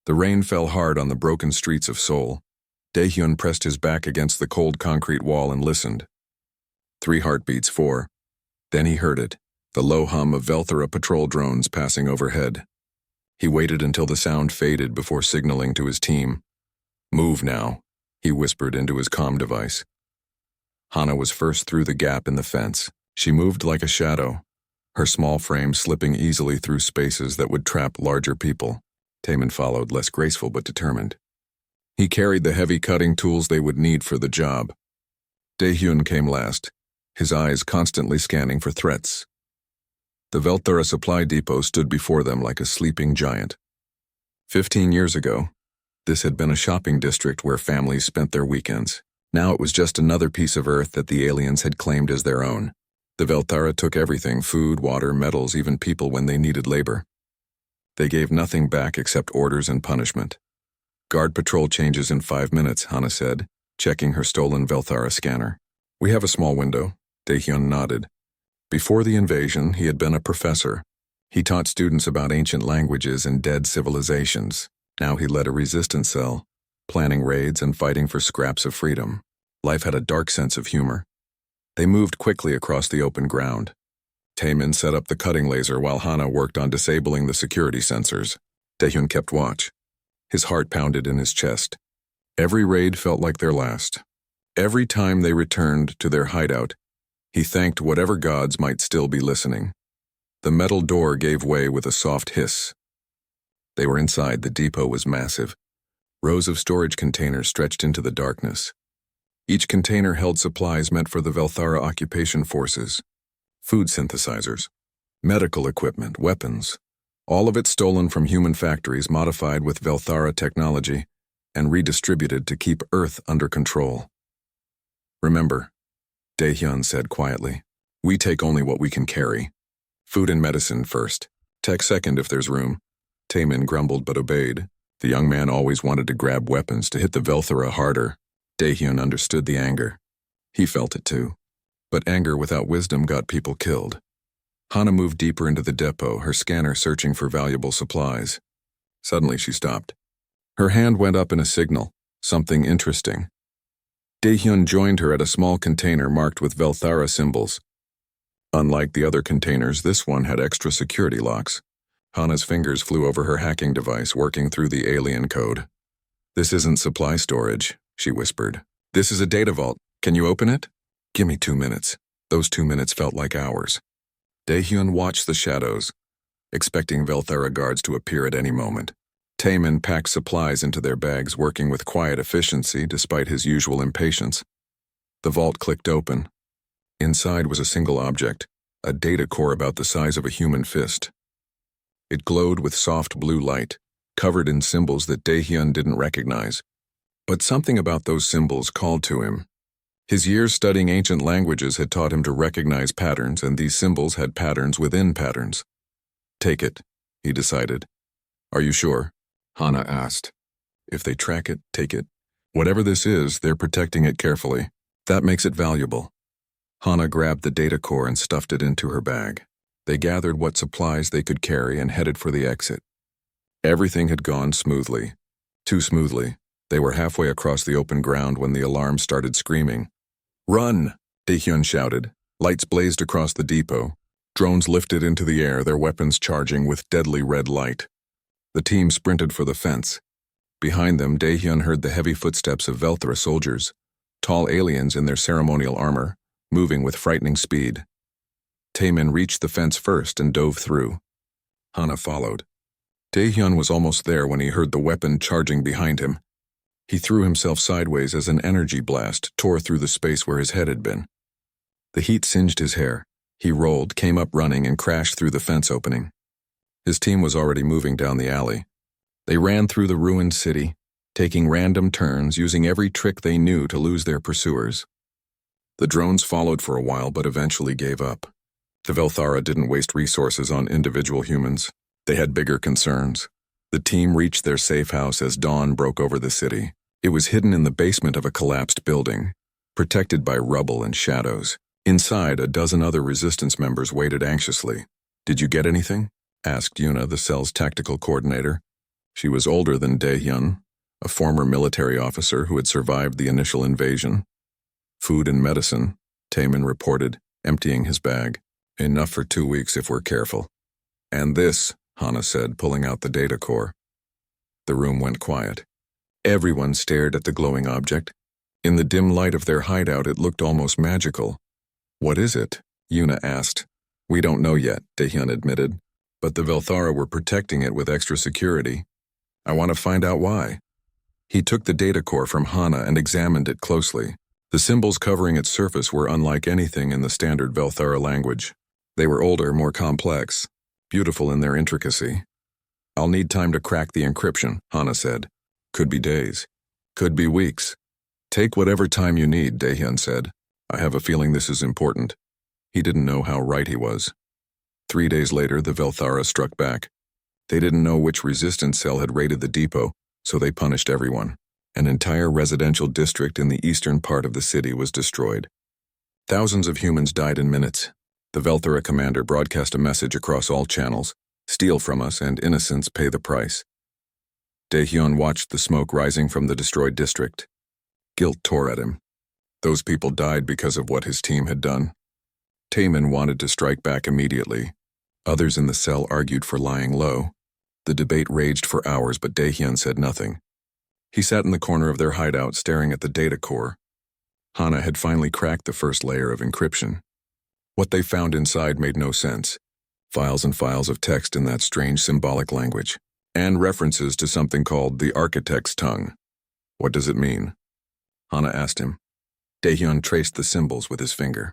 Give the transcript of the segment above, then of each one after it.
The rain fell hard on the broken streets of Seoul. Daehyun pressed his back against the cold concrete wall and listened. 3 heartbeats, 4. Then he heard it, the low hum of Velthara patrol drones passing overhead. He waited until the sound faded before signaling to his team. "Move now," he whispered into his comm device. Hana was first through the gap in the fence. She moved like a shadow, her small frame slipping easily through spaces that would trap larger people. Taemin followed, less graceful but determined. He carried the heavy cutting tools they would need for the job. Daehyun came last, his eyes constantly scanning for threats. The Velthara supply depot stood before them like a sleeping giant. 15 years ago, this had been a shopping district where families spent their weekends. Now it was just another piece of Earth that the aliens had claimed as their own. The Velthara took everything, food, water, metals, even people when they needed labor. They gave nothing back except orders and punishment. "Guard patrol changes in 5 minutes, Hana said, checking her stolen Velthara scanner. "We have a small window," Daehyun nodded. Before the invasion, he had been a professor. He taught students about ancient languages and dead civilizations. Now he led a resistance cell, planning raids and fighting for scraps of freedom. Life had a dark sense of humor. They moved quickly across the open ground. Taemin set up the cutting laser while Hana worked on disabling the security sensors. Daehyun kept watch. His heart pounded in his chest. Every raid felt like their last. Every time they returned to their hideout, he thanked whatever gods might still be listening. The metal door gave way with a soft hiss. They were inside. The depot was massive. Rows of storage containers stretched into the darkness. Each container held supplies meant for the Velthara occupation forces. Food synthesizers, medical equipment, weapons. All of it stolen from human factories modified with Velthara technology and redistributed to keep Earth under control. "Remember," Daehyun said quietly, "we take only what we can carry. Food and medicine first. Tech second if there's room." Taemin grumbled but obeyed. The young man always wanted to grab weapons to hit the Velthara harder. Daehyun understood the anger. He felt it too. But anger without wisdom got people killed. Hana moved deeper into the depot, her scanner searching for valuable supplies. Suddenly she stopped. Her hand went up in a signal, something interesting. Daehyun joined her at a small container marked with Velthara symbols. Unlike the other containers, this one had extra security locks. Hana's fingers flew over her hacking device, working through the alien code. "This isn't supply storage," she whispered. "This is a data vault. Can you open it?" "Give me 2 minutes." Those 2 minutes felt like hours. Daehyun watched the shadows, expecting Velthara guards to appear at any moment. Taemin packed supplies into their bags, working with quiet efficiency despite his usual impatience. The vault clicked open. Inside was a single object, a data core about the size of a human fist. It glowed with soft blue light, covered in symbols that Daehyun didn't recognize. But something about those symbols called to him. His years studying ancient languages had taught him to recognize patterns, and these symbols had patterns within patterns. "Take it," he decided. "Are you sure?" Hana asked. "If they track it, take it. Whatever this is, they're protecting it carefully. That makes it valuable." Hana grabbed the data core and stuffed it into her bag. They gathered what supplies they could carry and headed for the exit. Everything had gone smoothly. Too smoothly. They were halfway across the open ground when the alarm started screaming. "Run!" Daehyun shouted. Lights blazed across the depot. Drones lifted into the air, their weapons charging with deadly red light. The team sprinted for the fence. Behind them, Daehyun heard the heavy footsteps of Velthara soldiers, tall aliens in their ceremonial armor, moving with frightening speed. Taemin reached the fence first and dove through. Hana followed. Daehyun was almost there when he heard the weapon charging behind him. He threw himself sideways as an energy blast tore through the space where his head had been. The heat singed his hair. He rolled, came up running, and crashed through the fence opening. His team was already moving down the alley. They ran through the ruined city, taking random turns, using every trick they knew to lose their pursuers. The drones followed for a while but eventually gave up. The Velthara didn't waste resources on individual humans. They had bigger concerns. The team reached their safe house as dawn broke over the city. It was hidden in the basement of a collapsed building, protected by rubble and shadows. Inside, a dozen other resistance members waited anxiously. "Did you get anything?" asked Yuna, the cell's tactical coordinator. She was older than Dae-hyun, a former military officer who had survived the initial invasion. Food and medicine, Taemin reported, emptying his bag. Enough for 2 weeks if we're careful. And this, Hana said, pulling out the data core. The room went quiet. Everyone stared at the glowing object. In the dim light of their hideout, it looked almost magical. What is it? Yuna asked. We don't know yet, Dae-hyun admitted, but the Velthara were protecting it with extra security. I want to find out why. He took the data core from Hana and examined it closely. The symbols covering its surface were unlike anything in the standard Velthara language. They were older, more complex, beautiful in their intricacy. I'll need time to crack the encryption, Hana said. Could be days. Could be weeks. Take whatever time you need, Dae-hyun said. I have a feeling this is important. He didn't know how right he was. 3 days later, the Velthara struck back. They didn't know which resistance cell had raided the depot, so they punished everyone. An entire residential district in the eastern part of the city was destroyed. Thousands of humans died in minutes. The Velthara commander broadcast a message across all channels. Steal from us and innocents pay the price. Dae-hyun watched the smoke rising from the destroyed district. Guilt tore at him. Those people died because of what his team had done. Taemin wanted to strike back immediately. Others in the cell argued for lying low. The debate raged for hours, but Dae-hyun said nothing. He sat in the corner of their hideout staring at the data core. Hana had finally cracked the first layer of encryption. What they found inside made no sense. Files and files of text in that strange symbolic language, and references to something called the architect's tongue. What does it mean? Hana asked him. Dae-hyun traced the symbols with his finger.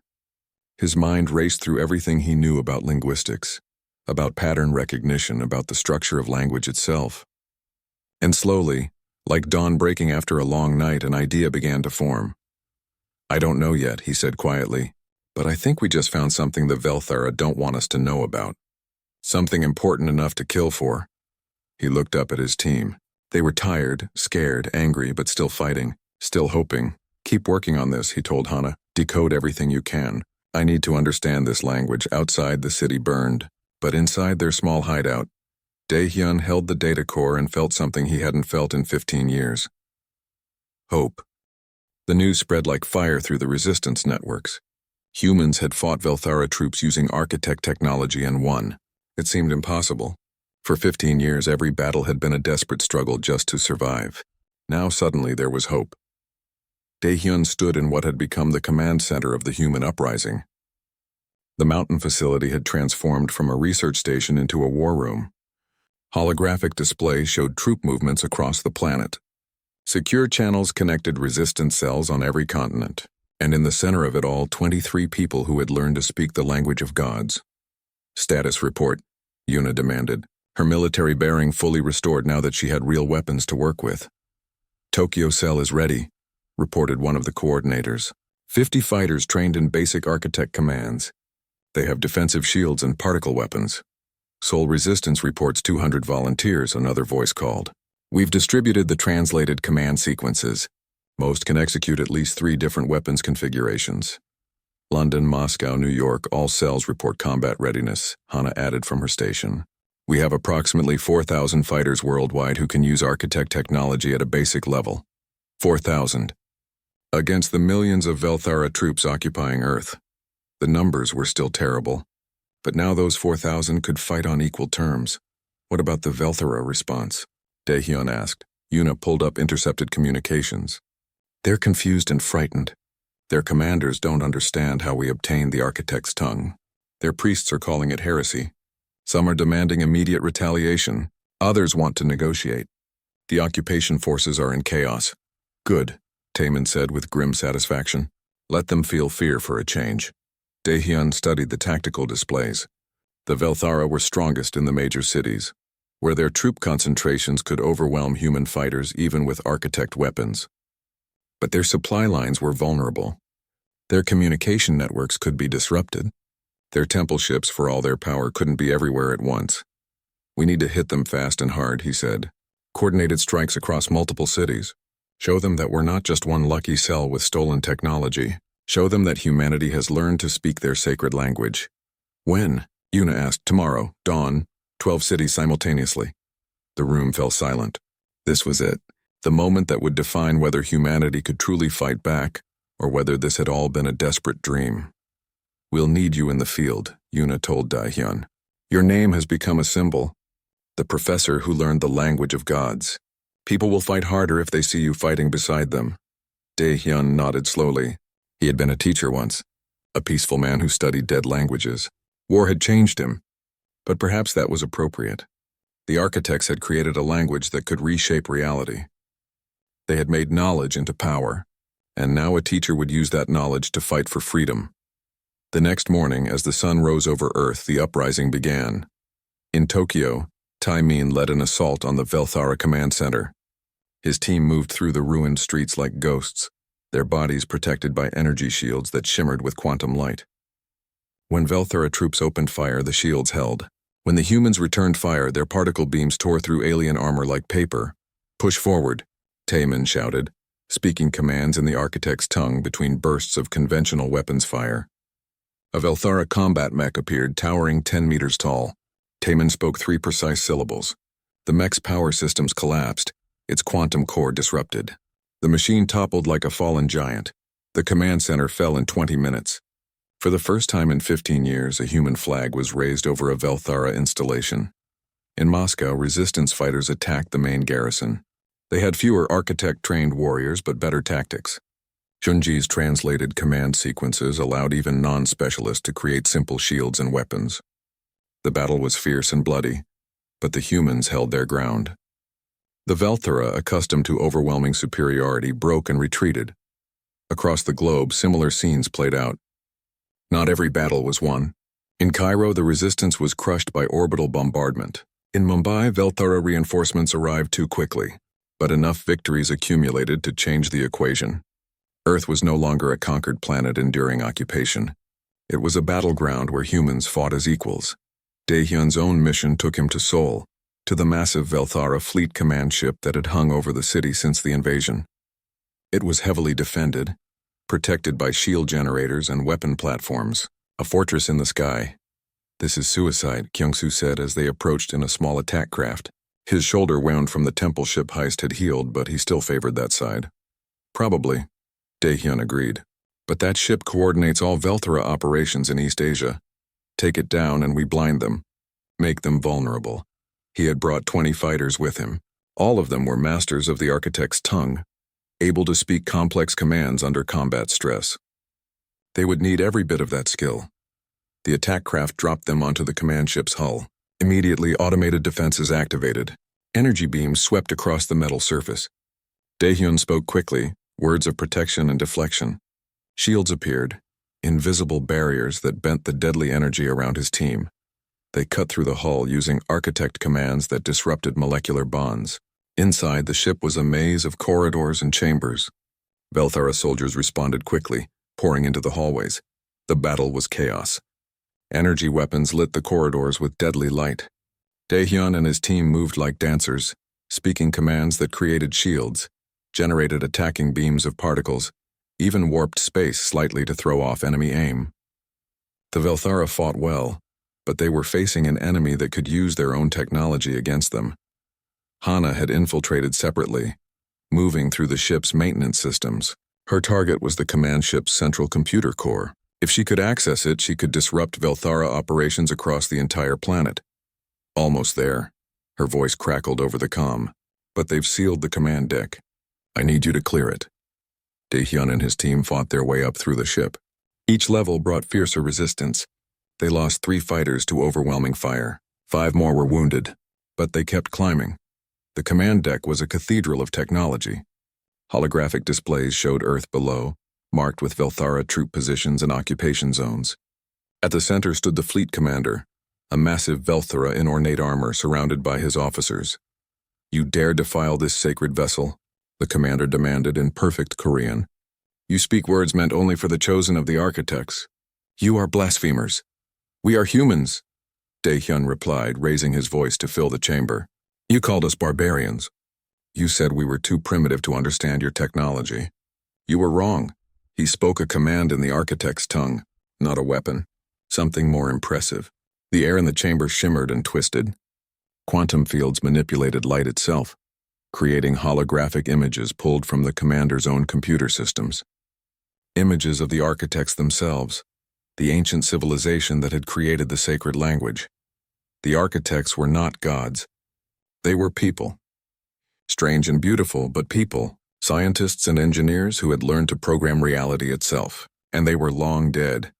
His mind raced through everything he knew about linguistics, about pattern recognition, about the structure of language itself. And slowly, like dawn breaking after a long night, an idea began to form. I don't know yet, he said quietly, but I think we just found something the Velthara don't want us to know about. Something important enough to kill for. He looked up at his team. They were tired, scared, angry, but still fighting, still hoping. Keep working on this, he told Hana. Decode everything you can. I need to understand this language. Outside, the city burned, but inside their small hideout, Dae-hyun held the data core and felt something he hadn't felt in 15 years. Hope. The news spread like fire through the resistance networks. Humans had fought Velthara troops using architect technology and won. It seemed impossible. For 15 years, every battle had been a desperate struggle just to survive. Now suddenly there was hope. Dae-hyun stood in what had become the command center of the human uprising. The mountain facility had transformed from a research station into a war room. Holographic displays showed troop movements across the planet. Secure channels connected resistance cells on every continent, and in the center of it all, 23 people who had learned to speak the language of gods. Status report, Yuna demanded, her military bearing fully restored now that she had real weapons to work with. Tokyo Cell is ready, reported one of the coordinators. 50 fighters trained in basic architect commands. They have defensive shields and particle weapons. Seoul Resistance reports 200 volunteers, another voice called. We've distributed the translated command sequences. Most can execute at least 3 different weapons configurations. London, Moscow, New York, all cells report combat readiness, Hana added from her station. We have approximately 4,000 fighters worldwide who can use architect technology at a basic level. 4,000. Against the millions of Velthara troops occupying Earth. The numbers were still terrible. But now those 4,000 could fight on equal terms. What about the Velthara response? Dae-hyun asked. Yuna pulled up intercepted communications. They're confused and frightened. Their commanders don't understand how we obtained the architect's tongue. Their priests are calling it heresy. Some are demanding immediate retaliation. Others want to negotiate. The occupation forces are in chaos. Good, Taemin said with grim satisfaction. Let them feel fear for a change. Dae-hyun studied the tactical displays. The Velthara were strongest in the major cities, where their troop concentrations could overwhelm human fighters even with architect weapons. But their supply lines were vulnerable. Their communication networks could be disrupted. Their temple ships, for all their power, couldn't be everywhere at once. We need to hit them fast and hard, he said. Coordinated strikes across multiple cities. Show them that we're not just one lucky cell with stolen technology. Show them that humanity has learned to speak their sacred language. When? Yuna asked. Tomorrow, dawn, 12 cities simultaneously. The room fell silent. This was it, the moment that would define whether humanity could truly fight back, or whether this had all been a desperate dream. "We'll need you in the field," Yuna told Daehyun. "Your name has become a symbol. The professor who learned the language of gods. People will fight harder if they see you fighting beside them." Daehyun nodded slowly. He had been a teacher once, a peaceful man who studied dead languages. War had changed him, but perhaps that was appropriate. The architects had created a language that could reshape reality. They had made knowledge into power, and now a teacher would use that knowledge to fight for freedom. The next morning, as the sun rose over Earth, the uprising began. In Tokyo, Taemin led an assault on the Velthara command center. His team moved through the ruined streets like ghosts, their bodies protected by energy shields that shimmered with quantum light. When Velthara troops opened fire, the shields held. When the humans returned fire, their particle beams tore through alien armor like paper. "Push forward," Taemin shouted, speaking commands in the architect's tongue between bursts of conventional weapons fire. A Velthara combat mech appeared, towering 10 meters tall. Taemin spoke 3 precise syllables. The mech's power systems collapsed, its quantum core disrupted. The machine toppled like a fallen giant. The command center fell in 20 minutes. For the first time in 15 years, a human flag was raised over a Velthara installation. In Moscow, resistance fighters attacked the main garrison. They had fewer architect-trained warriors, but better tactics. Junji's translated command sequences allowed even non-specialists to create simple shields and weapons. The battle was fierce and bloody, but the humans held their ground. The Velthara, accustomed to overwhelming superiority, broke and retreated. Across the globe, similar scenes played out. Not every battle was won. In Cairo, the resistance was crushed by orbital bombardment. In Mumbai, Velthara reinforcements arrived too quickly, but enough victories accumulated to change the equation. Earth was no longer a conquered planet enduring occupation. It was a battleground where humans fought as equals. Daehyun's own mission took him to Seoul, to the massive Velthara fleet command ship that had hung over the city since the invasion. It was heavily defended, protected by shield generators and weapon platforms, a fortress in the sky. "This is suicide," Kyung-soo said as they approached in a small attack craft. His shoulder wound from the temple ship heist had healed, but he still favored that side. "Probably," Daehyun agreed. "But that ship coordinates all Velthara operations in East Asia. Take it down and we blind them. Make them vulnerable." He had brought 20 fighters with him. All of them were masters of the architect's tongue, able to speak complex commands under combat stress. They would need every bit of that skill. The attack craft dropped them onto the command ship's hull. Immediately, automated defenses activated. Energy beams swept across the metal surface. Daehyun spoke quickly, words of protection and deflection. Shields appeared, invisible barriers that bent the deadly energy around his team. They cut through the hull using architect commands that disrupted molecular bonds. Inside, the ship was a maze of corridors and chambers. Velthara soldiers responded quickly, pouring into the hallways. The battle was chaos. Energy weapons lit the corridors with deadly light. Daehyun and his team moved like dancers, speaking commands that created shields, generated attacking beams of particles, even warped space slightly to throw off enemy aim. The Velthara fought well, but they were facing an enemy that could use their own technology against them. Hana had infiltrated separately, moving through the ship's maintenance systems. Her target was the command ship's central computer core. If she could access it, she could disrupt Velthara operations across the entire planet. "Almost there." Her voice crackled over the comm. "But they've sealed the command deck. I need you to clear it." Daehyun and his team fought their way up through the ship. Each level brought fiercer resistance. They lost 3 fighters to overwhelming fire. 5 more were wounded, but they kept climbing. The command deck was a cathedral of technology. Holographic displays showed Earth below, marked with Velthara troop positions and occupation zones. At the center stood the fleet commander, a massive Velthara in ornate armor surrounded by his officers. "You dare defile this sacred vessel?" the commander demanded in perfect Korean. "You speak words meant only for the chosen of the architects. You are blasphemers." "We are humans," Daehyun replied, raising his voice to fill the chamber. "You called us barbarians. You said we were too primitive to understand your technology. You were wrong." He spoke a command in the architect's tongue, not a weapon. Something more impressive. The air in the chamber shimmered and twisted. Quantum fields manipulated light itself, creating holographic images pulled from the commander's own computer systems. Images of the architects themselves, the ancient civilization that had created the sacred language. The architects were not gods. They were people. Strange and beautiful, but people, scientists and engineers who had learned to program reality itself. And they were long dead,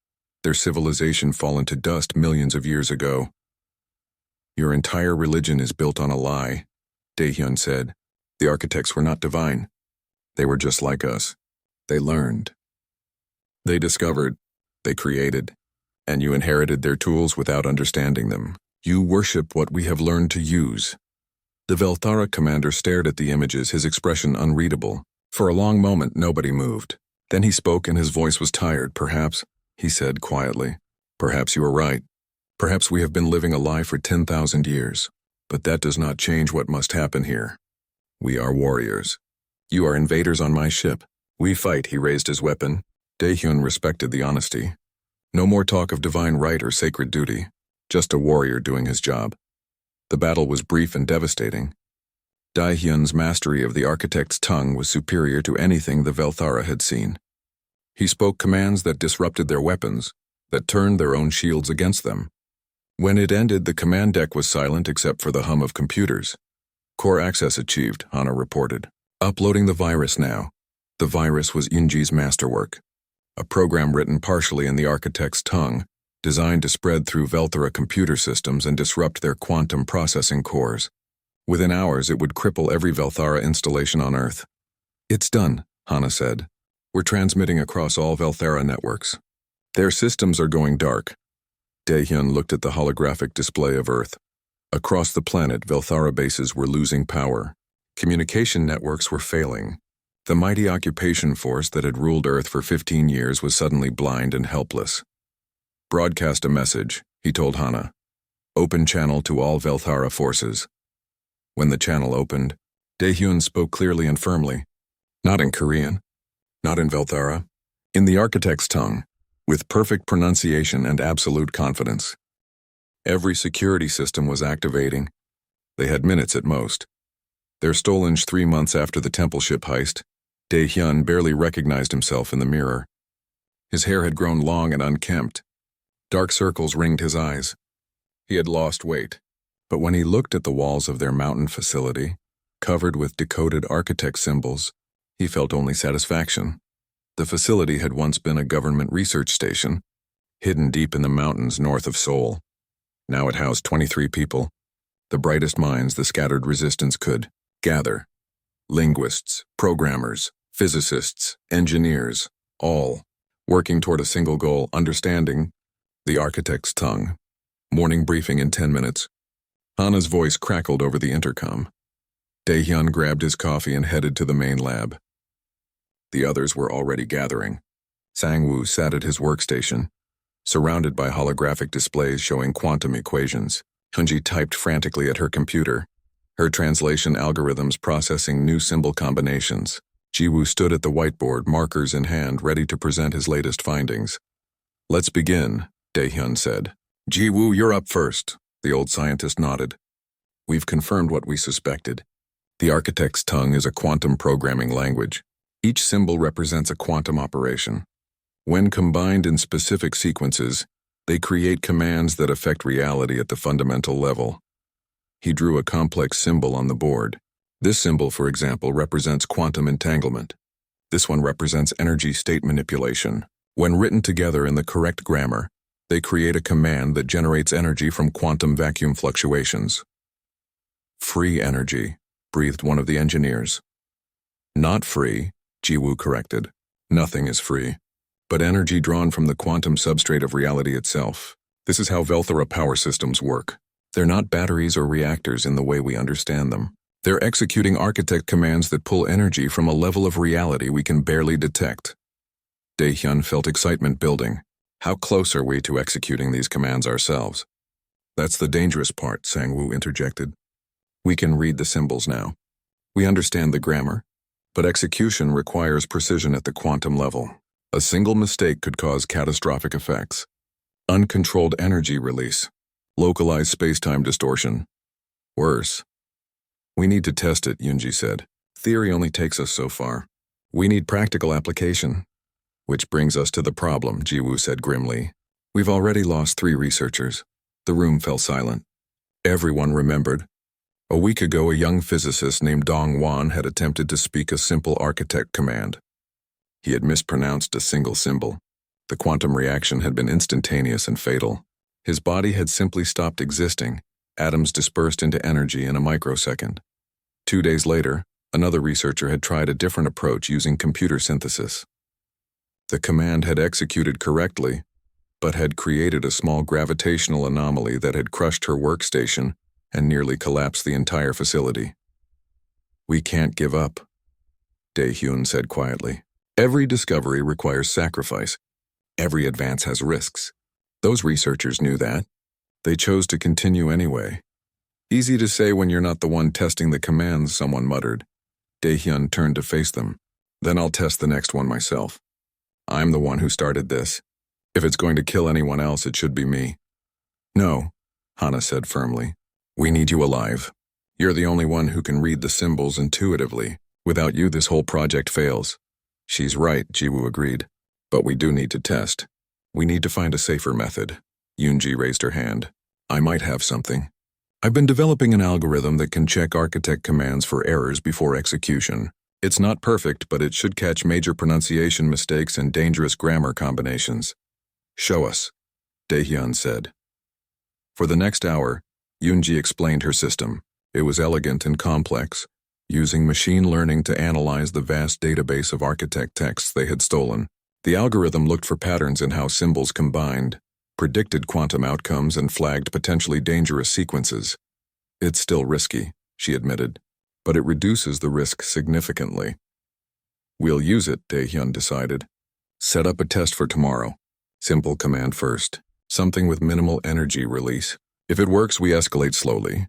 their civilization fallen to dust millions of years ago. Your entire religion is built on a lie, Daehyun said. The architects were not divine. They were just like us. They learned. They discovered. They created. And you inherited their tools without understanding them. You worship what we have learned to use. The Velthara commander stared at the images, his expression unreadable. For a long moment, nobody moved. Then he spoke and his voice was tired. Perhaps, he said quietly, perhaps you are right. Perhaps we have been living a lie for 10,000 years. But that does not change what must happen here. We are warriors. You are invaders on my ship. We fight, he raised his weapon. Daehyun respected the honesty. No more talk of divine right or sacred duty. Just a warrior doing his job. The battle was brief and devastating. Daehyun's mastery of the architect's tongue was superior to anything the Velthara had seen. He spoke commands that disrupted their weapons, that turned their own shields against them. When it ended, the command deck was silent except for the hum of computers. Core access achieved, Hana reported. Uploading the virus now. The virus was Yunji's masterwork. A program written partially in the architect's tongue, designed to spread through Velthara computer systems and disrupt their quantum processing cores. Within hours, it would cripple every Velthara installation on Earth. It's done, Hana said. We're transmitting across all Velthara networks. Their systems are going dark. Daehyun looked at the holographic display of Earth. Across the planet, Velthara bases were losing power. Communication networks were failing. The mighty occupation force that had ruled Earth for 15 years was suddenly blind and helpless. Broadcast a message, he told Hana. Open channel to all Velthara forces. When the channel opened, Daehyun spoke clearly and firmly. Not in Korean, not in Velthara, in the architect's tongue, with perfect pronunciation and absolute confidence. Every security system was activating. They had minutes at most. Their stolen 3 months after the temple ship heist, Daehyun barely recognized himself in the mirror. His hair had grown long and unkempt. Dark circles ringed his eyes. He had lost weight. But when he looked at the walls of their mountain facility, covered with decoded architect symbols, he felt only satisfaction. The facility had once been a government research station, hidden deep in the mountains north of Seoul. Now it housed 23 people, the brightest minds the scattered resistance could gather. Linguists, programmers, physicists, engineers, all working toward a single goal, understanding the architect's tongue. Morning briefing in 10 minutes. Hana's voice crackled over the intercom. Daehyun grabbed his coffee and headed to the main lab. The others were already gathering. Sang-woo sat at his workstation, surrounded by holographic displays showing quantum equations. Hyunji typed frantically at her computer, her translation algorithms processing new symbol combinations. Ji-woo stood at the whiteboard, markers in hand, ready to present his latest findings. Let's begin, Daehyun said. Ji-woo, you're up first. The old scientist nodded. We've confirmed what we suspected. The architect's tongue is a quantum programming language. Each symbol represents a quantum operation. When combined in specific sequences, they create commands that affect reality at the fundamental level. He drew a complex symbol on the board. This symbol, for example, represents quantum entanglement. This one represents energy state manipulation. When written together in the correct grammar, they create a command that generates energy from quantum vacuum fluctuations. Free energy, breathed one of the engineers. Not free, Ji-woo corrected. Nothing is free. But energy drawn from the quantum substrate of reality itself. This is how Velthara power systems work. They're not batteries or reactors in the way we understand them. They're executing architect commands that pull energy from a level of reality we can barely detect. Daehyun felt excitement building. How close are we to executing these commands ourselves? That's the dangerous part, Sang-woo interjected. We can read the symbols now. We understand the grammar, but execution requires precision at the quantum level. A single mistake could cause catastrophic effects. Uncontrolled energy release, localized space-time distortion. Worse. We need to test it, Yunji said. Theory only takes us so far. We need practical application. Which brings us to the problem, Jiwoo said grimly. We've already lost 3 researchers. The room fell silent. Everyone remembered. A week ago, a young physicist named Dong Wan had attempted to speak a simple architect command. He had mispronounced a single symbol. The quantum reaction had been instantaneous and fatal. His body had simply stopped existing. Atoms dispersed into energy in a microsecond. 2 days later, another researcher had tried a different approach using computer synthesis. The command had executed correctly, but had created a small gravitational anomaly that had crushed her workstation and nearly collapsed the entire facility. We can't give up, Dae-hyun said quietly. Every discovery requires sacrifice. Every advance has risks. Those researchers knew that. They chose to continue anyway. Easy to say when you're not the one testing the commands, someone muttered. Dae-hyun turned to face them. Then I'll test the next one myself. I'm the one who started this. If it's going to kill anyone else, it should be me. No, Hana said firmly. We need you alive. You're the only one who can read the symbols intuitively. Without you, this whole project fails. She's right, Jiwoo agreed. But we do need to test. We need to find a safer method. Yoonji raised her hand. I might have something. I've been developing an algorithm that can check architect commands for errors before execution. It's not perfect, but it should catch major pronunciation mistakes and dangerous grammar combinations. Show us, Dae-hyun said. For the next hour, Yoonji explained her system. It was elegant and complex, using machine learning to analyze the vast database of architect texts they had stolen. The algorithm looked for patterns in how symbols combined, predicted quantum outcomes, and flagged potentially dangerous sequences. It's still risky, she admitted, but it reduces the risk significantly. We'll use it, Dae-hyun decided. Set up a test for tomorrow. Simple command first. Something with minimal energy release. If it works, we escalate slowly.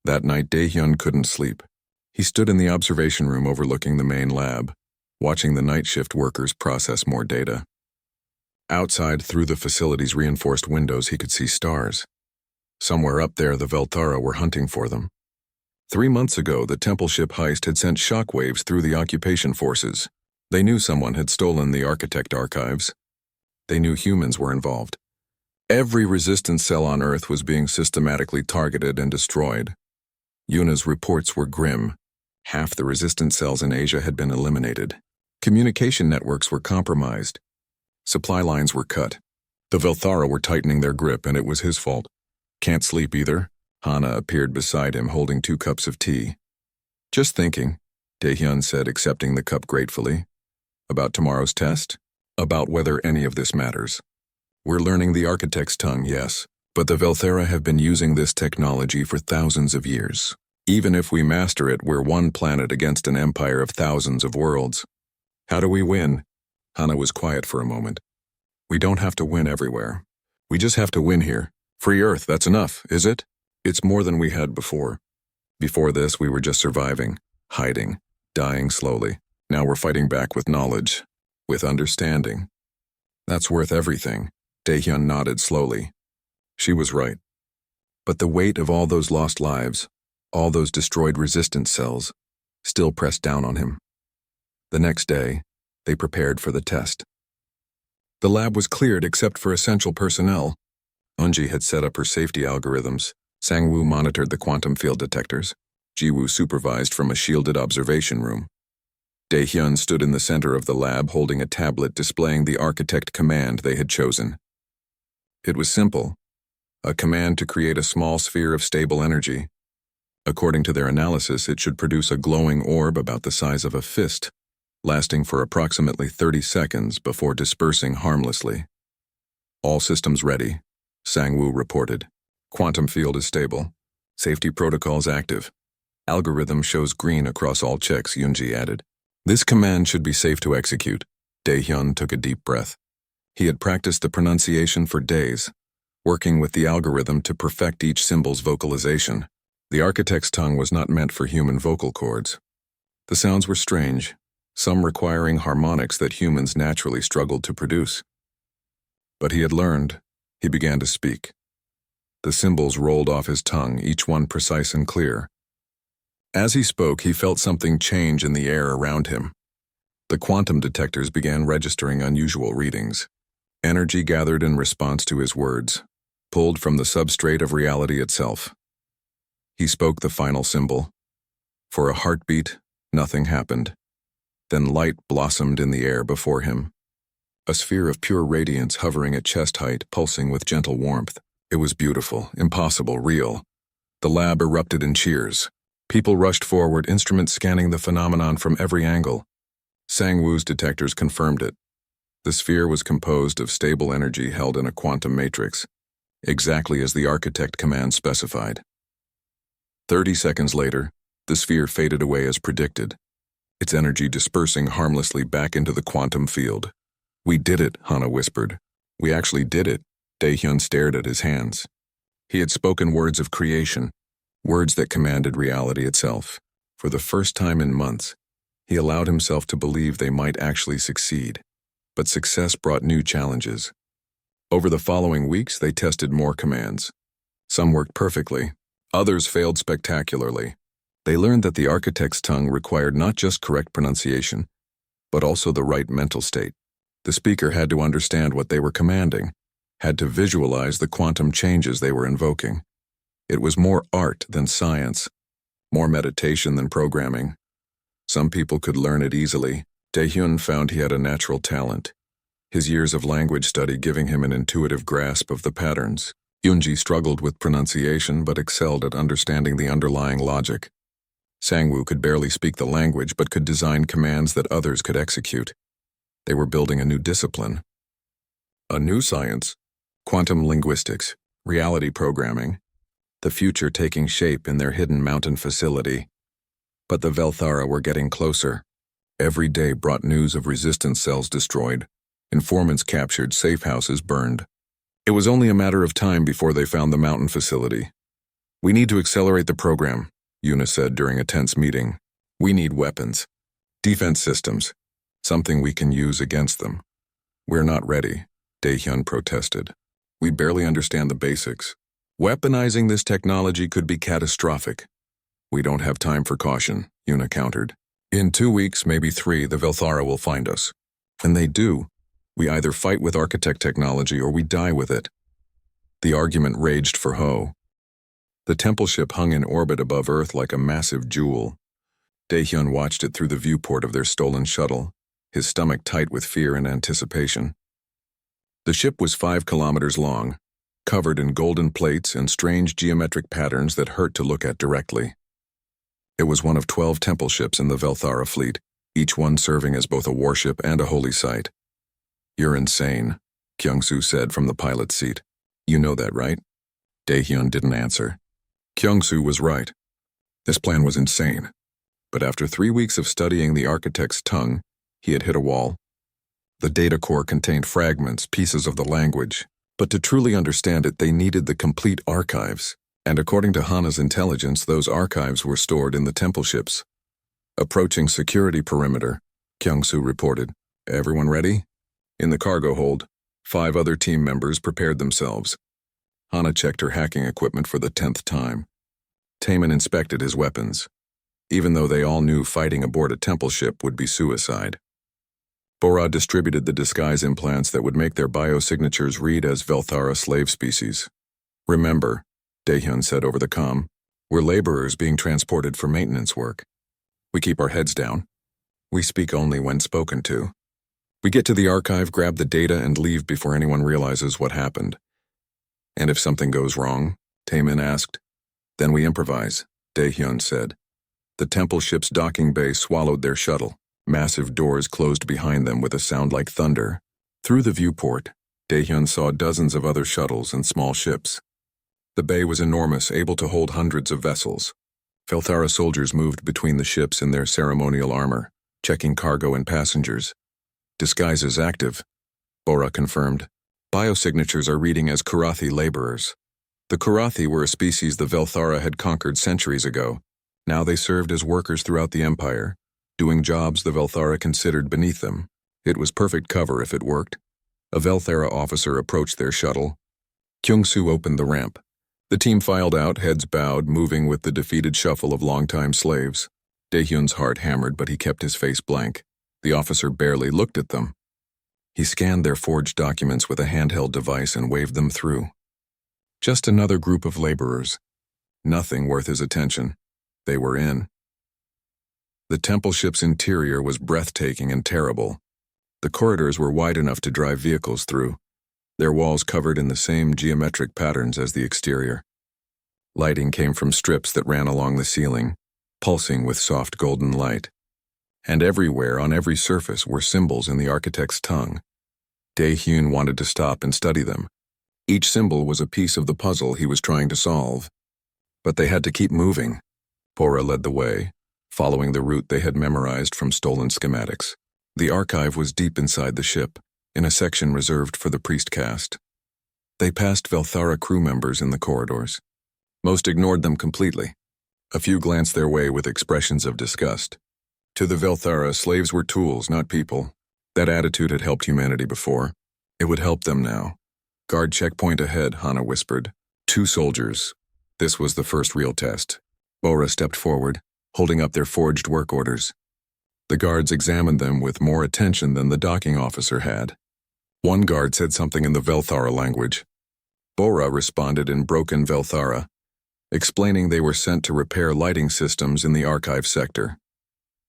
That night, Dae-hyun couldn't sleep. He stood in the observation room overlooking the main lab, watching the night shift workers process more data. Outside, through the facility's reinforced windows, he could see stars. Somewhere up there, the Velthara were hunting for them. 3 months ago, the temple ship heist had sent shockwaves through the occupation forces. They knew someone had stolen the architect archives. They knew humans were involved. Every resistance cell on Earth was being systematically targeted and destroyed. Yuna's reports were grim. Half the resistance cells in Asia had been eliminated. Communication networks were compromised. Supply lines were cut. The Velthara were tightening their grip, and it was his fault. Can't sleep either? Hana appeared beside him, holding 2 cups of tea. Just thinking, Dae-hyun said, accepting the cup gratefully. About tomorrow's test? About whether any of this matters. We're learning the architect's tongue, yes, but the Velthara have been using this technology for thousands of years. Even if we master it, we're one planet against an empire of thousands of worlds. How do we win? Hana was quiet for a moment. We don't have to win everywhere. We just have to win here. Free Earth, that's enough, is it? It's more than we had before. Before this, we were just surviving, hiding, dying slowly. Now we're fighting back with knowledge, with understanding. That's worth everything. Dae-hyun nodded slowly. She was right. But the weight of all those lost lives, all those destroyed resistance cells, still pressed down on him. The next day, they prepared for the test. The lab was cleared except for essential personnel. Eunji had set up her safety algorithms. Sang-woo monitored the quantum field detectors. Ji-woo supervised from a shielded observation room. Dae-hyun stood in the center of the lab holding a tablet displaying the architect command they had chosen. It was simple. A command to create a small sphere of stable energy. According to their analysis, it should produce a glowing orb about the size of a fist, lasting for approximately 30 seconds before dispersing harmlessly. All systems ready, Sang-woo reported. Quantum field is stable. Safety protocols active. Algorithm shows green across all checks, Yoonji added. This command should be safe to execute. Dae-hyun took a deep breath. He had practiced the pronunciation for days, working with the algorithm to perfect each symbol's vocalization. The architect's tongue was not meant for human vocal cords. The sounds were strange, some requiring harmonics that humans naturally struggled to produce. But he had learned. He began to speak. The symbols rolled off his tongue, each one precise and clear. As he spoke, he felt something change in the air around him. The quantum detectors began registering unusual readings. Energy gathered in response to his words, pulled from the substrate of reality itself. He spoke the final symbol. For a heartbeat, nothing happened. Then light blossomed in the air before him. A sphere of pure radiance hovering at chest height, pulsing with gentle warmth. It was beautiful, impossible, real. The lab erupted in cheers. People rushed forward, instruments scanning the phenomenon from every angle. Sang-Woo's detectors confirmed it. The sphere was composed of stable energy held in a quantum matrix, exactly as the architect command specified. 30 seconds later, the sphere faded away as predicted, its energy dispersing harmlessly back into the quantum field. "We did it," Hana whispered. "We actually did it." Daehyun stared at his hands. He had spoken words of creation, words that commanded reality itself. For the first time in months, he allowed himself to believe they might actually succeed. But success brought new challenges. Over the following weeks, they tested more commands. Some worked perfectly, others failed spectacularly. They learned that the architect's tongue required not just correct pronunciation, but also the right mental state. The speaker had to understand what they were commanding, had to visualize the quantum changes they were invoking. It was more art than science, more meditation than programming. Some people could learn it easily. Daehyun found he had a natural talent, his years of language study giving him an intuitive grasp of the patterns. Yoonji struggled with pronunciation but excelled at understanding the underlying logic. Sang-Woo could barely speak the language but could design commands that others could execute. They were building a new discipline. A new science, quantum linguistics, reality programming, the future taking shape in their hidden mountain facility. But the Velthara were getting closer. Every day brought news of resistance cells destroyed, informants captured, safe houses burned. It was only a matter of time before they found the mountain facility. "We need to accelerate the program," Yuna said during a tense meeting. "We need weapons, defense systems, something we can use against them." "We're not ready," Daehyun protested. "We barely understand the basics. Weaponizing this technology could be catastrophic." "We don't have time for caution," Yuna countered. "In 2 weeks, maybe 3, the Velthara will find us. When they do, we either fight with architect technology or we die with it." The argument raged for Ho. The temple ship hung in orbit above Earth like a massive jewel. Daehyun watched it through the viewport of their stolen shuttle, his stomach tight with fear and anticipation. The ship was 5 kilometers long, covered in golden plates and strange geometric patterns that hurt to look at directly. It was one of 12 temple ships in the Velthara fleet, each one serving as both a warship and a holy site. "You're insane," Kyung-soo said from the pilot's seat. "You know that, right?" Daehyun didn't answer. Kyung-soo was right. This plan was insane. But after 3 weeks of studying the architect's tongue, he had hit a wall. The data core contained fragments, pieces of the language, but to truly understand it, they needed the complete archives. And according to Hana's intelligence, those archives were stored in the temple ships. "Approaching security perimeter," Kyung-soo reported. "Everyone ready?" In the cargo hold, 5 other team members prepared themselves. Hana checked her hacking equipment for the 10th time. Taemin inspected his weapons, even though they all knew fighting aboard a temple ship would be suicide. Bora distributed the disguise implants that would make their biosignatures read as Velthara slave species. "Remember," Daehyun said over the comm, "we're laborers being transported for maintenance work. We keep our heads down. We speak only when spoken to. We get to the archive, grab the data, and leave before anyone realizes what happened." "And if something goes wrong?" Taemin asked. "Then we improvise," Daehyun said. The temple ship's docking bay swallowed their shuttle. Massive doors closed behind them with a sound like thunder. Through the viewport, Daehyun saw dozens of other shuttles and small ships. The bay was enormous, able to hold hundreds of vessels. Velthara soldiers moved between the ships in their ceremonial armor, checking cargo and passengers. "Disguises active," Bora confirmed. "Biosignatures are reading as Karathi laborers." The Karathi were a species the Velthara had conquered centuries ago. Now they served as workers throughout the empire, doing jobs the Velthara considered beneath them. It was perfect cover if it worked. A Velthara officer approached their shuttle. Kyung-soo opened the ramp. The team filed out, heads bowed, moving with the defeated shuffle of longtime slaves. Daehyun's heart hammered, but he kept his face blank. The officer barely looked at them. He scanned their forged documents with a handheld device and waved them through. Just another group of laborers. Nothing worth his attention. They were in. The temple ship's interior was breathtaking and terrible. The corridors were wide enough to drive vehicles through, their walls covered in the same geometric patterns as the exterior. Lighting came from strips that ran along the ceiling, pulsing with soft golden light. And everywhere, on every surface, were symbols in the architect's tongue. Daehyun wanted to stop and study them. Each symbol was a piece of the puzzle he was trying to solve. But they had to keep moving. Bora led the way, following the route they had memorized from stolen schematics. The archive was deep inside the ship, in a section reserved for the priest caste. They passed Velthara crew members in the corridors. Most ignored them completely. A few glanced their way with expressions of disgust. To the Velthara, slaves were tools, not people. That attitude had helped humanity before. It would help them now. Guard checkpoint ahead, Hana whispered. 2 soldiers. This was the first real test. Bora stepped forward, holding up their forged work orders. The guards examined them with more attention than the docking officer had. One guard said something in the Velthara language. Bora responded in broken Velthara, explaining they were sent to repair lighting systems in the archive sector.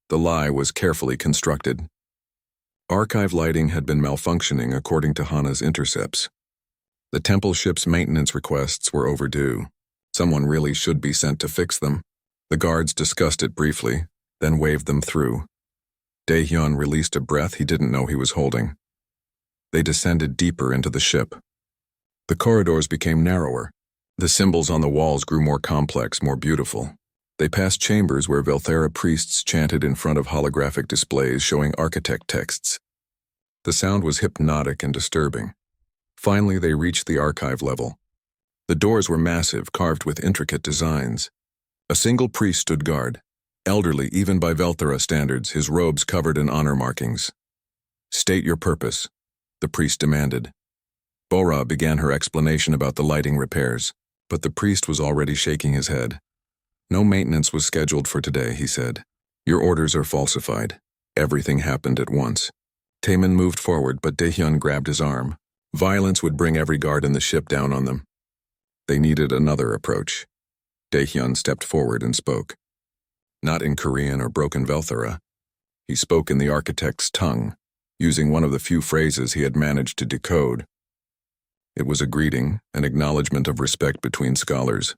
The lie was carefully constructed. Archive lighting had been malfunctioning according to Hana's intercepts. The temple ship's maintenance requests were overdue. Someone really should be sent to fix them. The guards discussed it briefly, then waved them through. Daehyun released a breath he didn't know he was holding. They descended deeper into the ship. The corridors became narrower. The symbols on the walls grew more complex, more beautiful. They passed chambers where Velthara priests chanted in front of holographic displays showing architect texts. The sound was hypnotic and disturbing. Finally, they reached the archive level. The doors were massive, carved with intricate designs. A single priest stood guard, elderly even by Velthara standards, his robes covered in honor markings. "State your purpose," the priest demanded. Bora began her explanation about the lighting repairs, but the priest was already shaking his head. "No maintenance was scheduled for today," he said. "Your orders are falsified. Everything happened at once." Taemin moved forward, but Daehyun grabbed his arm. Violence would bring every guard in the ship down on them. They needed another approach. Daehyun stepped forward and spoke. Not in Korean or broken Velthara. He spoke in the architect's tongue, using one of the few phrases he had managed to decode. It was a greeting, an acknowledgement of respect between scholars.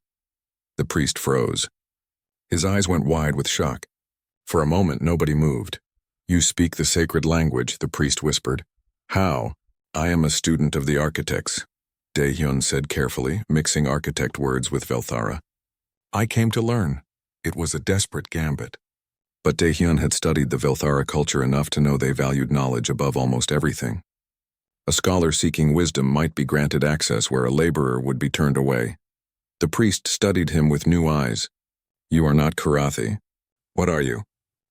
The priest froze. His eyes went wide with shock. For a moment, nobody moved. "You speak the sacred language," the priest whispered. "How?" "I am a student of the architects," Daehyun said carefully, mixing architect words with Velthara. "I came to learn." It was a desperate gambit. But Daehyun had studied the Velthara culture enough to know they valued knowledge above almost everything. A scholar seeking wisdom might be granted access where a laborer would be turned away. The priest studied him with new eyes. "You are not Karathi. What are you?"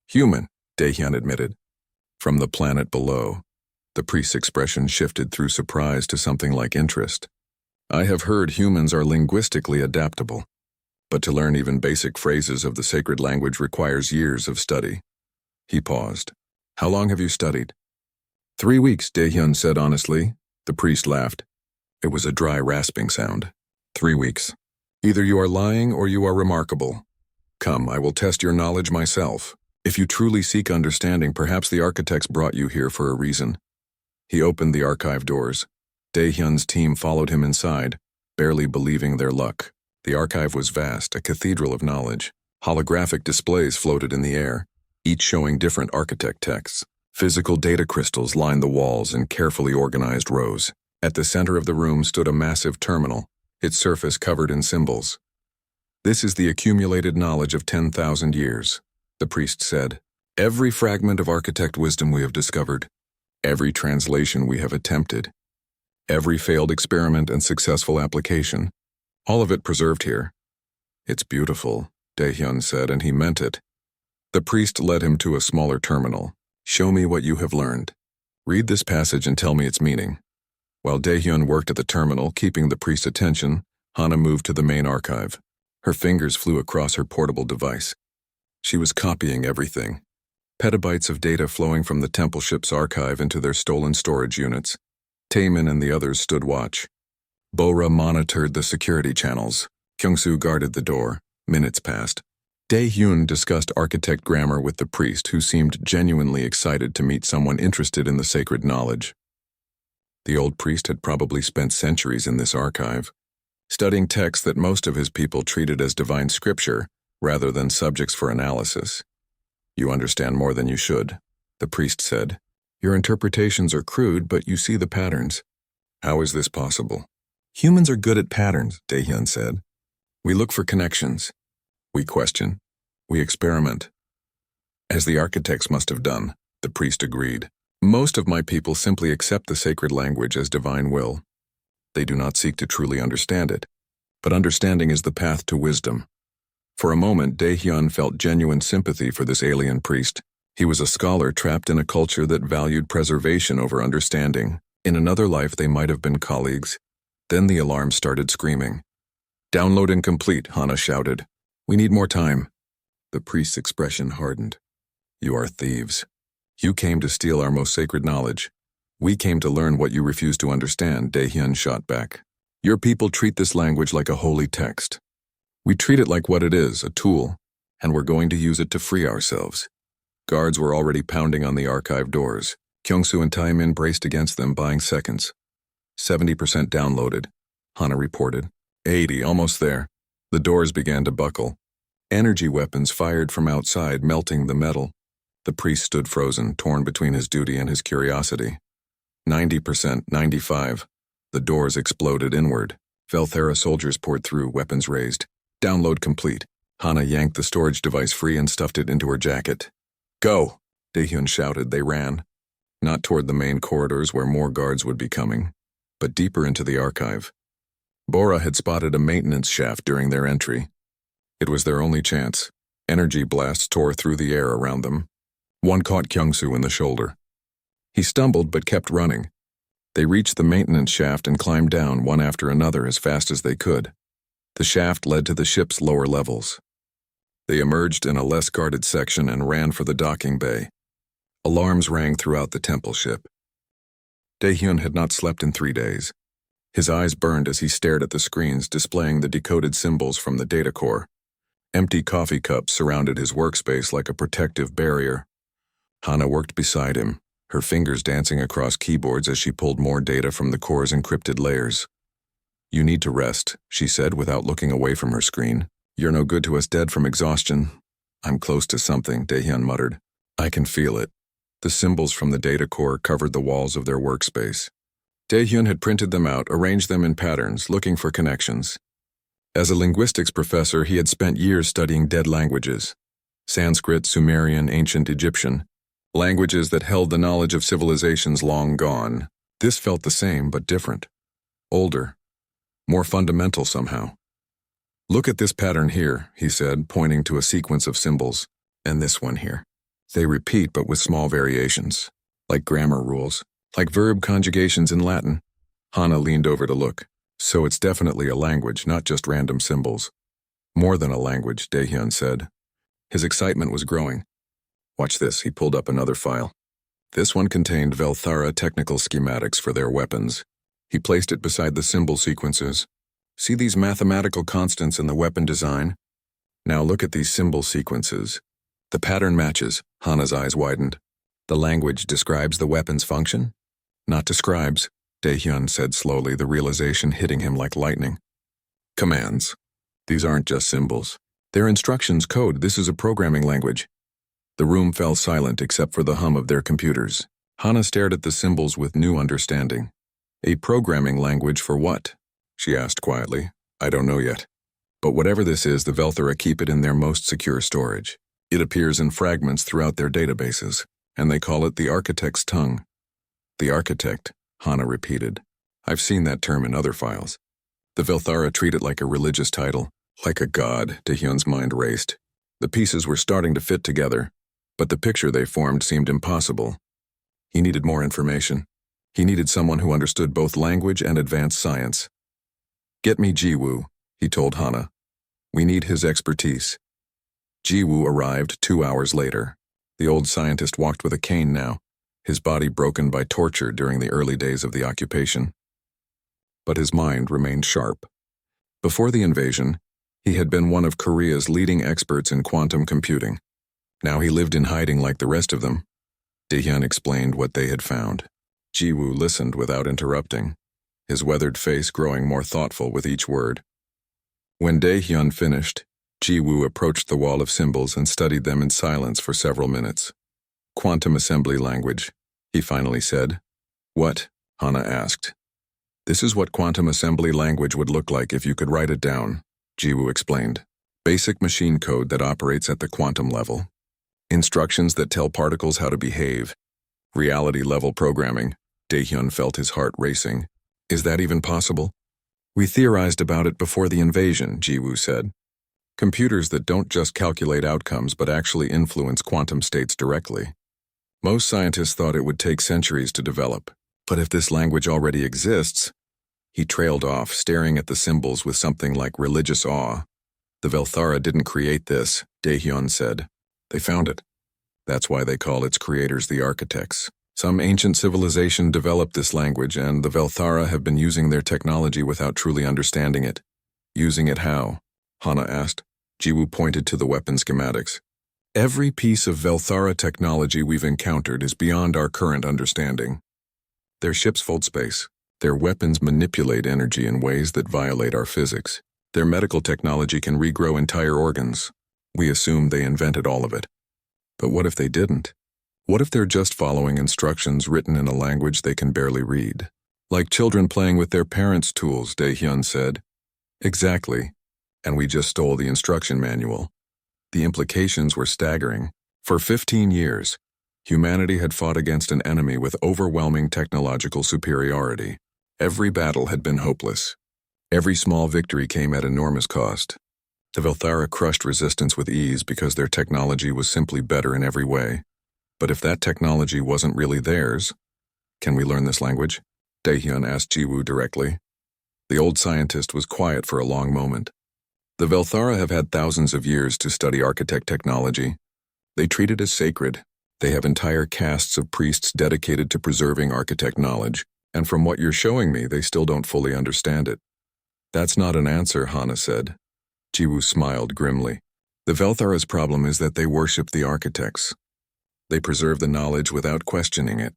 "Human," Daehyun admitted. From the planet below. The priest's expression shifted through surprise to something like interest. "I have heard humans are linguistically adaptable, but to learn even basic phrases of the sacred language requires years of study." He paused. "How long have you studied?" 3 weeks, Daehyun said honestly. The priest laughed. It was a dry, rasping sound. 3 weeks. Either you are lying or you are remarkable. Come, I will test your knowledge myself. If you truly seek understanding, perhaps the architects brought you here for a reason. He opened the archive doors. Daehyun's team followed him inside, barely believing their luck. The archive was vast, a cathedral of knowledge. Holographic displays floated in the air, each showing different architect texts. Physical data crystals lined the walls in carefully organized rows. At the center of the room stood a massive terminal, its surface covered in symbols. "This is the accumulated knowledge of 10,000 years, the priest said. "Every fragment of architect wisdom we have discovered, every translation we have attempted, every failed experiment and successful application, all of it preserved here." "It's beautiful," Daehyun said, and he meant it. The priest led him to a smaller terminal. "Show me what you have learned. Read this passage and tell me its meaning." While Daehyun worked at the terminal, keeping the priest's attention, Hana moved to the main archive. Her fingers flew across her portable device. She was copying everything. Petabytes of data flowing from the temple ship's archive into their stolen storage units. Taemin and the others stood watch. Bora monitored the security channels. Kyungsoo guarded the door. Minutes passed. Dae-hyun discussed architect grammar with the priest, who seemed genuinely excited to meet someone interested in the sacred knowledge. The old priest had probably spent centuries in this archive, studying texts that most of his people treated as divine scripture rather than subjects for analysis. "You understand more than you should," the priest said. "Your interpretations are crude, but you see the patterns." "How is this possible?" "Humans are good at patterns," Dae-hyun said. "We look for connections. We question. We experiment." "As the architects must have done," the priest agreed. "Most of my people simply accept the sacred language as divine will. They do not seek to truly understand it. But understanding is the path to wisdom." For a moment, Dae-hyun felt genuine sympathy for this alien priest. He was a scholar trapped in a culture that valued preservation over understanding. In another life, they might have been colleagues. Then the alarm started screaming. "Download incomplete," Hana shouted. "We need more time." The priest's expression hardened. "You are thieves. You came to steal our most sacred knowledge. We came to learn what you refuse to understand," Dae-hyun shot back. "Your people treat this language like a holy text. We treat it like what it is, a tool, and we're going to use it to free ourselves." Guards were already pounding on the archive doors. Kyungsoo and Taemin braced against them, buying seconds. 70% downloaded, Hana reported. 80, almost there. The doors began to buckle. Energy weapons fired from outside, melting the metal. The priest stood frozen, torn between his duty and his curiosity. 90%, 95. The doors exploded inward. Velthera soldiers poured through, weapons raised. "Download complete." Hana yanked the storage device free and stuffed it into her jacket. "Go!" Dae-hyun shouted. They ran. Not toward the main corridors where more guards would be coming, but deeper into the archive. Bora had spotted a maintenance shaft during their entry. It was their only chance. Energy blasts tore through the air around them. One caught Kyungsoo in the shoulder. He stumbled but kept running. They reached the maintenance shaft and climbed down one after another as fast as they could. The shaft led to the ship's lower levels. They emerged in a less guarded section and ran for the docking bay. Alarms rang throughout the temple ship. Dae-hyun had not slept in 3 days. His eyes burned as he stared at the screens displaying the decoded symbols from the data core. Empty coffee cups surrounded his workspace like a protective barrier. Hana worked beside him, her fingers dancing across keyboards as she pulled more data from the core's encrypted layers. "You need to rest," she said without looking away from her screen. "You're no good to us dead from exhaustion." "I'm close to something," Dae-hyun muttered. "I can feel it." The symbols from the data core covered the walls of their workspace. Dae-hyun had printed them out, arranged them in patterns, looking for connections. As a linguistics professor, he had spent years studying dead languages. Sanskrit, Sumerian, ancient Egyptian. Languages that held the knowledge of civilizations long gone. This felt the same, but different. Older. More fundamental somehow. "Look at this pattern here," he said, pointing to a sequence of symbols. "And this one here. They repeat, but with small variations. Like grammar rules. Like verb conjugations in Latin." Hana leaned over to look. "So it's definitely a language, not just random symbols." "More than a language," Dae-hyun said. His excitement was growing. "Watch this," he pulled up another file. This one contained Velthara technical schematics for their weapons. He placed it beside the symbol sequences. "See these mathematical constants in the weapon design? Now look at these symbol sequences. The pattern matches." Hana's eyes widened. "The language describes the weapon's function?" "Not describes," Dae-hyun said slowly, the realization hitting him like lightning. "Commands. These aren't just symbols. They're instructions, code. This is a programming language." The room fell silent except for the hum of their computers. Hana stared at the symbols with new understanding. "A programming language for what?" she asked quietly. "I don't know yet. But whatever this is, the Velthara keep it in their most secure storage. It appears in fragments throughout their databases, and they call it the architect's tongue." "The architect," Hana repeated. "I've seen that term in other files. The Velthara treat it like a religious title, like a god." Dae-hyun's mind raced. The pieces were starting to fit together, but the picture they formed seemed impossible. He needed more information. He needed someone who understood both language and advanced science. Get me Jiwoo, he told Hana. We need his expertise. Jiwoo arrived 2 hours later. The old scientist walked with a cane now, his body broken by torture during the early days of the occupation. But his mind remained sharp. Before the invasion, he had been one of Korea's leading experts in quantum computing. Now he lived in hiding like the rest of them. Daehyun explained what they had found. Jiwoo listened without interrupting, his weathered face growing more thoughtful with each word. When Daehyun finished, Jiwoo approached the wall of symbols and studied them in silence for several minutes. Quantum assembly language, he finally said. What? Hana asked. This is what quantum assembly language would look like if you could write it down, Jiwoo explained. Basic machine code that operates at the quantum level. Instructions that tell particles how to behave. Reality-level programming. Daehyun felt his heart racing. Is that even possible? We theorized about it before the invasion, Jiwoo said. Computers that don't just calculate outcomes but actually influence quantum states directly. Most scientists thought it would take centuries to develop. But if this language already exists... He trailed off, staring at the symbols with something like religious awe. The Velthara didn't create this, Daehyun said. They found it. That's why they call its creators the architects. Some ancient civilization developed this language, and the Velthara have been using their technology without truly understanding it. Using it how? Hana asked. Jiwoo pointed to the weapon schematics. Every piece of Velthara technology we've encountered is beyond our current understanding. Their ships fold space. Their weapons manipulate energy in ways that violate our physics. Their medical technology can regrow entire organs. We assume they invented all of it. But what if they didn't? What if they're just following instructions written in a language they can barely read? Like children playing with their parents' tools, Daehyun said. Exactly. And we just stole the instruction manual. The implications were staggering. For 15 years, humanity had fought against an enemy with overwhelming technological superiority. Every battle had been hopeless. Every small victory came at enormous cost. The Velthara crushed resistance with ease because their technology was simply better in every way. But if that technology wasn't really theirs, can we learn this language? Daehyun asked Jiwoo directly. The old scientist was quiet for a long moment. The Velthara have had thousands of years to study architect technology. They treat it as sacred. They have entire castes of priests dedicated to preserving architect knowledge. And from what you're showing me, they still don't fully understand it. That's not an answer, Hana said. Jiwoo smiled grimly. The Velthara's problem is that they worship the architects. They preserve the knowledge without questioning it,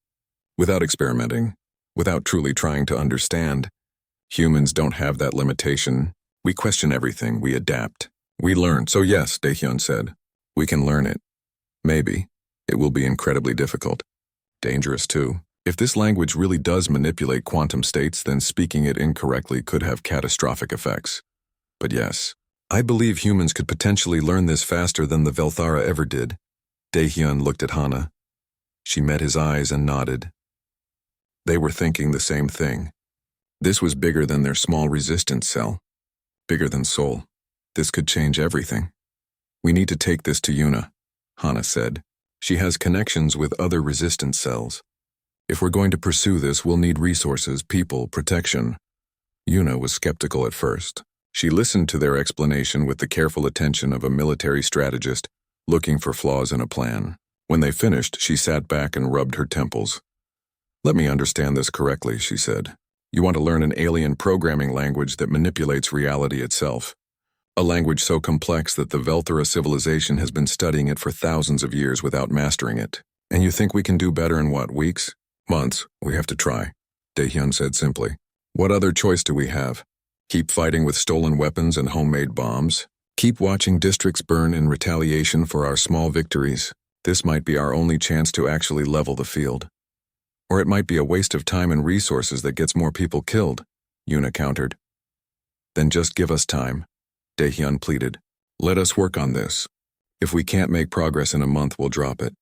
without experimenting, without truly trying to understand. Humans don't have that limitation. We question everything, we adapt. We learn. So yes, Daehyun said, we can learn it. Maybe. It will be incredibly difficult. Dangerous too. If this language really does manipulate quantum states, then speaking it incorrectly could have catastrophic effects. But yes, I believe humans could potentially learn this faster than the Velthara ever did. Daehyun looked at Hana. She met his eyes and nodded. They were thinking the same thing. This was bigger than their small resistance cell. Bigger than Seoul. This could change everything. We need to take this to Yuna, Hana said. She has connections with other resistance cells. If we're going to pursue this, we'll need resources, people, protection. Yuna was skeptical at first. She listened to their explanation with the careful attention of a military strategist looking for flaws in a plan. When they finished, she sat back and rubbed her temples. Let me understand this correctly, she said. You want to learn an alien programming language that manipulates reality itself. A language so complex that the Velthara civilization has been studying it for thousands of years without mastering it. And you think we can do better in what, weeks? Months? We have to try, Daehyun said simply. What other choice do we have? Keep fighting with stolen weapons and homemade bombs? Keep watching districts burn in retaliation for our small victories? This might be our only chance to actually level the field. Or it might be a waste of time and resources that gets more people killed, Yuna countered. Then just give us time, Daehyun pleaded. Let us work on this. If we can't make progress in a month, we'll drop it.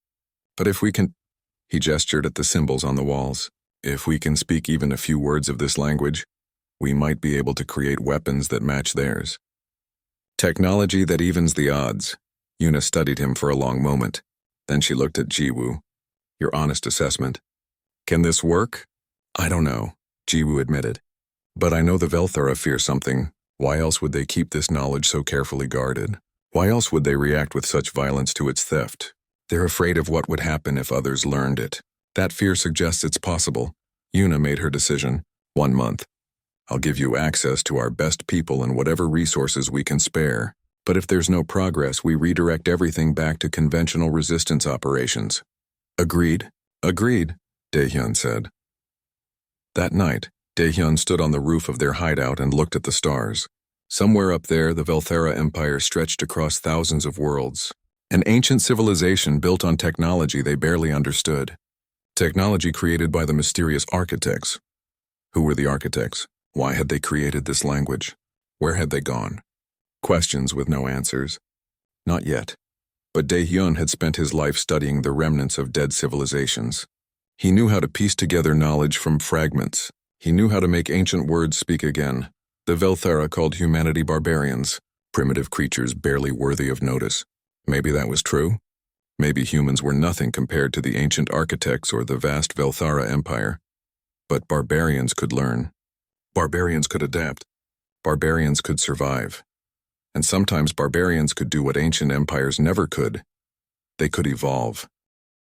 But if we can... He gestured at the symbols on the walls. If we can speak even a few words of this language, we might be able to create weapons that match theirs. Technology that evens the odds. Yuna studied him for a long moment. Then she looked at Jiwoo. Your honest assessment. Can this work? I don't know, Jiwoo admitted. But I know the Velthara fear something. Why else would they keep this knowledge so carefully guarded? Why else would they react with such violence to its theft? They're afraid of what would happen if others learned it. That fear suggests it's possible. Yuna made her decision. 1 month. I'll give you access to our best people and whatever resources we can spare. But if there's no progress, we redirect everything back to conventional resistance operations. Agreed? Agreed, Daehyun said. That night, Daehyun stood on the roof of their hideout and looked at the stars. Somewhere up there, the Velthara Empire stretched across thousands of worlds. An ancient civilization built on technology they barely understood. Technology created by the mysterious architects. Who were the architects? Why had they created this language? Where had they gone? Questions with no answers. Not yet. But Daehyun had spent his life studying the remnants of dead civilizations. He knew how to piece together knowledge from fragments. He knew how to make ancient words speak again. The Velthara called humanity barbarians, primitive creatures barely worthy of notice. Maybe that was true. Maybe humans were nothing compared to the ancient architects or the vast Velthara Empire. But barbarians could learn. Barbarians could adapt. Barbarians could survive. And sometimes barbarians could do what ancient empires never could. They could evolve.